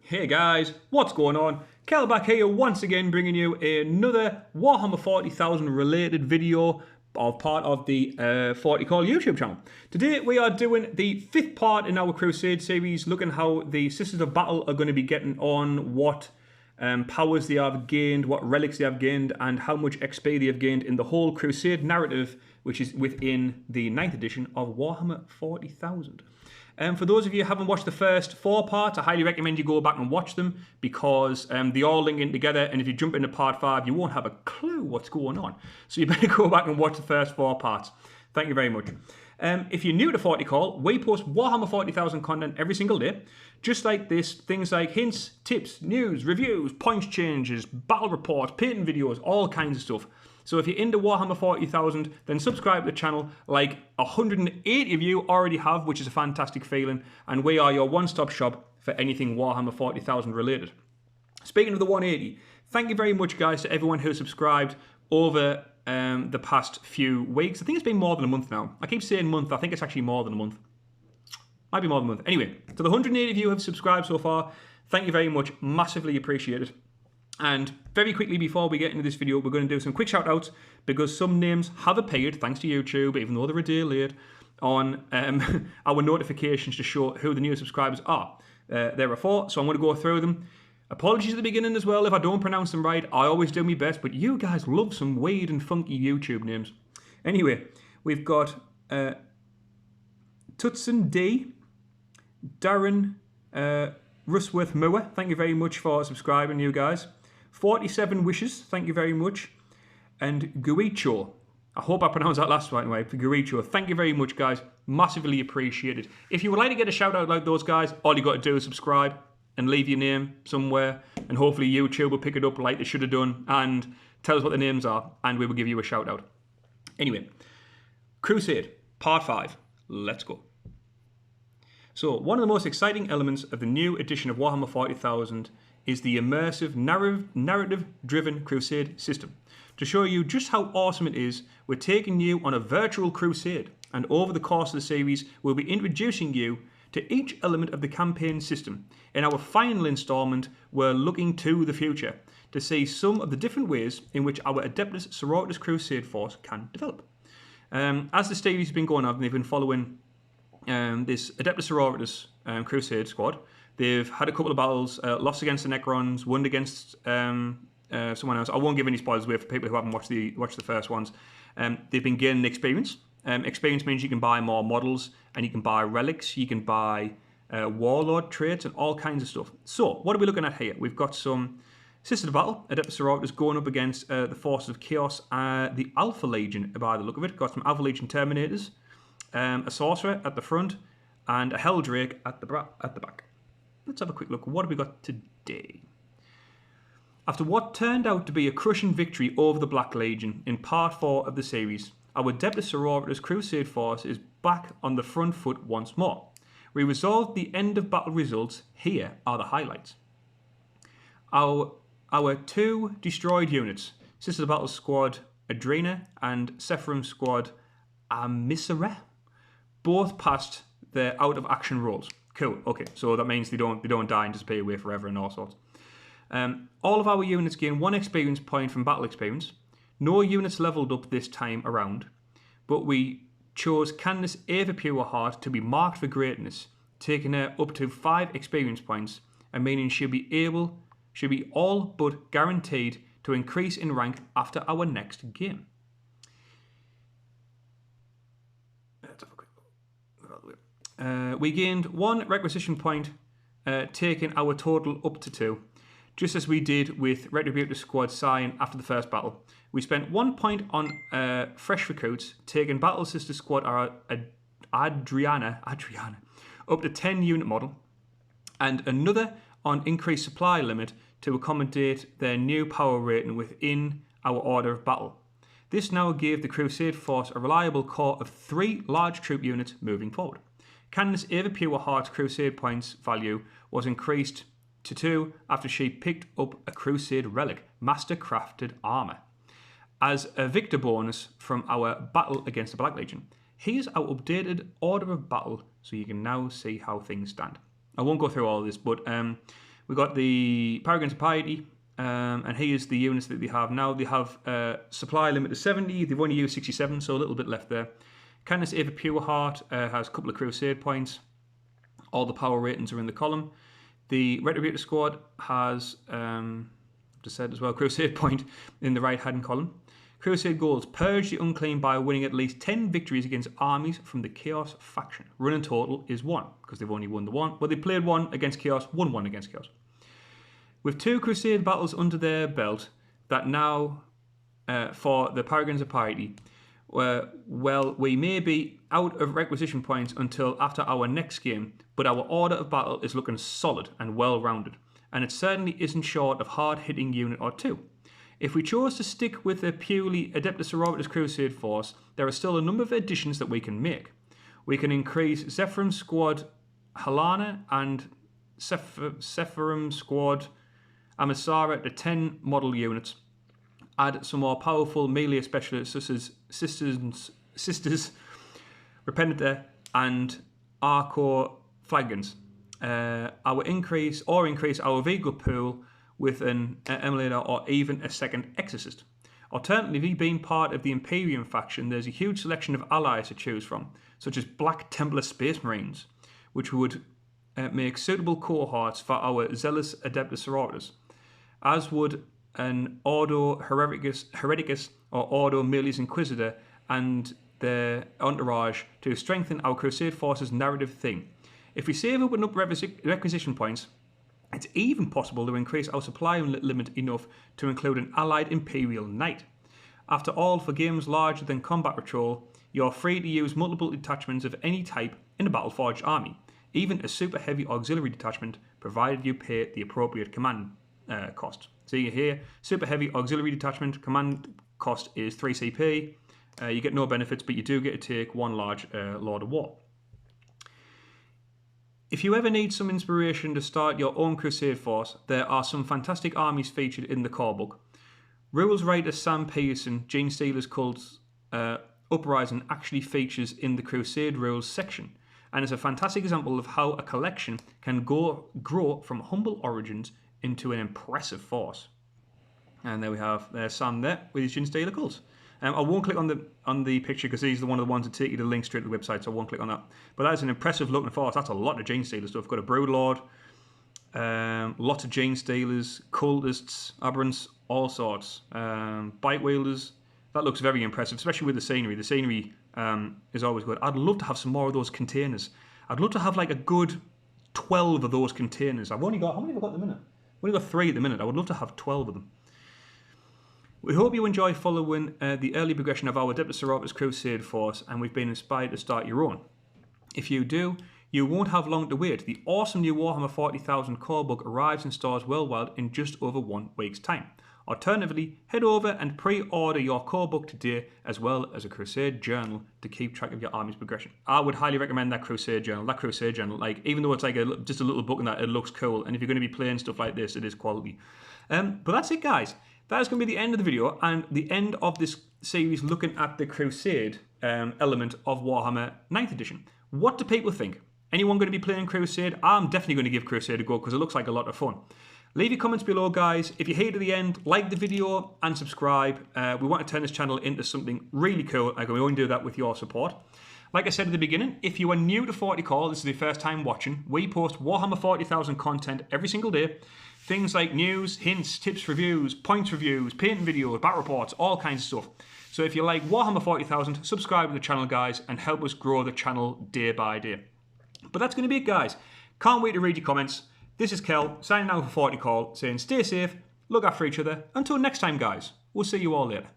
Hey guys, what's going on? Kel back here once again bringing you another Warhammer 40,000 related video of part of the 40k YouTube channel. Today we are doing the fifth part in our Crusade series, looking how the Sisters of Battle are going to be getting on, what powers they have gained, what relics they have gained, and how much XP they have gained in the whole Crusade narrative, which is within the 9th edition of Warhammer 40,000. For those of you who haven't watched the first 4 parts, I highly recommend you go back and watch them because they all link in together, and if you jump into part 5, you won't have a clue what's going on. So you better go back and watch the first 4 parts. Thank you very much. If you're new to 40 Call, we post Warhammer 40,000 content every single day. Just like this, things like hints, tips, news, reviews, points changes, battle reports, painting videos, all kinds of stuff. So if you're into Warhammer 40,000, then subscribe to the channel like 180 of you already have, which is a fantastic feeling. And we are your one-stop shop for anything Warhammer 40,000 related. Speaking of the 180, thank you very much, guys, to everyone who subscribed over the past few weeks. I think it's been more than a month now. I keep saying month. I think it's actually more than a month. Might be more than a month. Anyway, to the 180 of you who have subscribed so far, thank you very much. Massively appreciated. And very quickly before we get into this video, we're going to do some quick shout outs because some names have appeared, thanks to YouTube, even though they're a day late, on our notifications to show who the new subscribers are. There are 4, so I'm going to go through them. Apologies at the beginning as well if I don't pronounce them right. I always do my best, but you guys love some weird and funky YouTube names. Anyway, we've got Tutson D, Darren Russworth Moore. Thank you very much for subscribing, you guys. 47 Wishes, thank you very much. And Guicho, I hope I pronounced that last one right. Guicho, thank you very much, guys. Massively appreciated. If you would like to get a shout out like those guys, all you got to do is subscribe and leave your name somewhere, and hopefully YouTube will pick it up like they should have done and tell us what the names are, and we will give you a shout out. Anyway, Crusade, part 5. Let's go. So, one of the most exciting elements of the new edition of Warhammer 40,000 is the immersive, narrative-driven Crusade system. To show you just how awesome it is, we're taking you on a virtual crusade, and over the course of the series, we'll be introducing you to each element of the campaign system. In our final installment, we're looking to the future to see some of the different ways in which our Adeptus Sororitas Crusade force can develop. As the series has been going on, they've been following this Adeptus Sororitas Crusade squad. They've had a couple of battles, lost against the Necrons, won against someone else. I won't give any spoilers away for people who haven't watched the first ones. They've been gaining experience. Experience means you can buy more models, and you can buy relics, you can buy warlord traits, and all kinds of stuff. So, what are we looking at here? We've got some Sisters of Battle, Adeptus Sororitas, going up against the Forces of Chaos, the Alpha Legion, by the look of it. Got some Alpha Legion Terminators, a Sorcerer at the front, and a Helldrake at the back. Let's have a quick look. What have we got today? After what turned out to be a crushing victory over the Black Legion in part 4 of the series, our Adeptus Sororitas Crusade force is back on the front foot once more. We resolved the end of battle results. Here are the highlights. Our 2 destroyed units, Sisters of Battle Squad Adrena and Sephirim Squad Amisera, both passed their out of action rolls. Cool. Okay, so that means they don't die and disappear away forever and all sorts. All of our units gain 1 experience point from battle experience. No units leveled up this time around, but we chose Candace Ava Pureheart to be marked for greatness, taking her up to 5 experience points, and meaning she'll be all but guaranteed to increase in rank after our next game. We gained 1 requisition point, taking our total up to 2, just as we did with Retributor Squad Scion after the first battle. We spent 1 point on fresh recruits, taking Battle Sister Squad Adriana up to 10 unit model, and another on increased supply limit to accommodate their new power rating within our order of battle. This now gave the Crusade force a reliable core of 3 large troop units moving forward. Candace Ava Pureheart's Crusade points value was increased to 2 after she picked up a Crusade relic, Master Crafted Armour, as a victor bonus from our battle against the Black Legion. Here's our updated order of battle so you can now see how things stand. I won't go through all of this, but We've got the Paragons of Piety, and here's the units that they have now. They have supply limit to 70. They've only used 67, so a little bit left there. Candace Ava Pureheart has a couple of Crusade points. All the power ratings are in the column. The Retributor squad has, just said as well, Crusade point in the right-hand column. Crusade goals: purge the unclean by winning at least 10 victories against armies from the Chaos faction. Running total is 1, because they've only won the 1. Well, they played 1 against Chaos, won 1 against Chaos. With 2 Crusade battles under their belt, that now, for the Paragons of Piety, well, we may be out of requisition points until after our next game, but our order of battle is looking solid and well-rounded, and it certainly isn't short of hard-hitting unit or 2. If we chose to stick with a purely Adeptus Sororitas Crusade force, there are still a number of additions that we can make. We can increase Zephyrum Squad Halana and Sephirim Squad Amisara to 10 model units. Add some more powerful melee specialists such as Sisters, Repentiter, and Arcor Flagons. Increase our vehicle pool with an emulator or even a second exorcist. Alternatively, being part of the Imperium faction, there's a huge selection of allies to choose from, such as Black Templar Space Marines, which would make suitable cohorts for our Zealous Adeptus Sororitas, as would an Ordo Hereticus or Ordo Milius Inquisitor and their entourage to strengthen our Crusade forces' narrative theme. If we save up enough requisition points, it's even possible to increase our supply limit enough to include an allied Imperial Knight. After all, for games larger than Combat Patrol, you're free to use multiple detachments of any type in a Battleforged army, even a super heavy auxiliary detachment, provided you pay the appropriate command cost. So you hear, super heavy auxiliary detachment, command cost is 3 CP, you get no benefits, but you do get to take 1 large Lord of War. If you ever need some inspiration to start your own Crusade force, there are some fantastic armies featured in the core book. Rules writer Sam Pearson, Gene Stealer's Cult's Uprising actually features in the Crusade Rules section, and is a fantastic example of how a collection can grow from humble origins into an impressive force. And there we have Sam there with his Gene Stealer Cult. I won't click on the picture because he's one of the ones that take you to the link straight to the website, so I won't click on that. But that is an impressive looking force. That's a lot of Gene Stealer stuff. Got a Broodlord, lots of Gene Stealers, cultists, aberrants, all sorts. Bite wielders. That looks very impressive, especially with the scenery. The scenery is always good. I'd love to have some more of those containers. I'd love to have like a good 12 of those containers. I've only got, how many have I got at the minute? I've only got 3 at the minute. I would love to have 12 of them. We hope you enjoy following the early progression of our Adeptus Sororitas Crusade force, and we've been inspired to start your own. If you do, you won't have long to wait. The awesome new Warhammer 40,000 core book arrives in stores worldwide in just over 1 week's time. Alternatively, head over and pre-order your core book today, as well as a Crusade journal to keep track of your army's progression. I would highly recommend that Crusade journal. That Crusade journal, like, even though it's like just a little book and that, it looks cool. And if you're going to be playing stuff like this, it is quality. But that's it, guys. That is going to be the end of the video and the end of this series looking at the Crusade element of Warhammer 9th edition. What do people think? Anyone going to be playing Crusade? I'm definitely going to give Crusade a go because it looks like a lot of fun. Leave your comments below, guys. If you're here to the end, like the video and subscribe. We want to turn this channel into something really cool, and we only do that with your support. Like I said at the beginning, if you are new to 40k, this is the first time watching, we post Warhammer 40,000 content every single day. Things like news, hints, tips, reviews, points reviews, painting videos, battle reports, all kinds of stuff. So if you like Warhammer 40,000, subscribe to the channel, guys, and help us grow the channel day by day. But that's going to be it, guys. Can't wait to read your comments. This is Kel, signing out for 40k, saying stay safe, look after each other. Until next time, guys, we'll see you all later.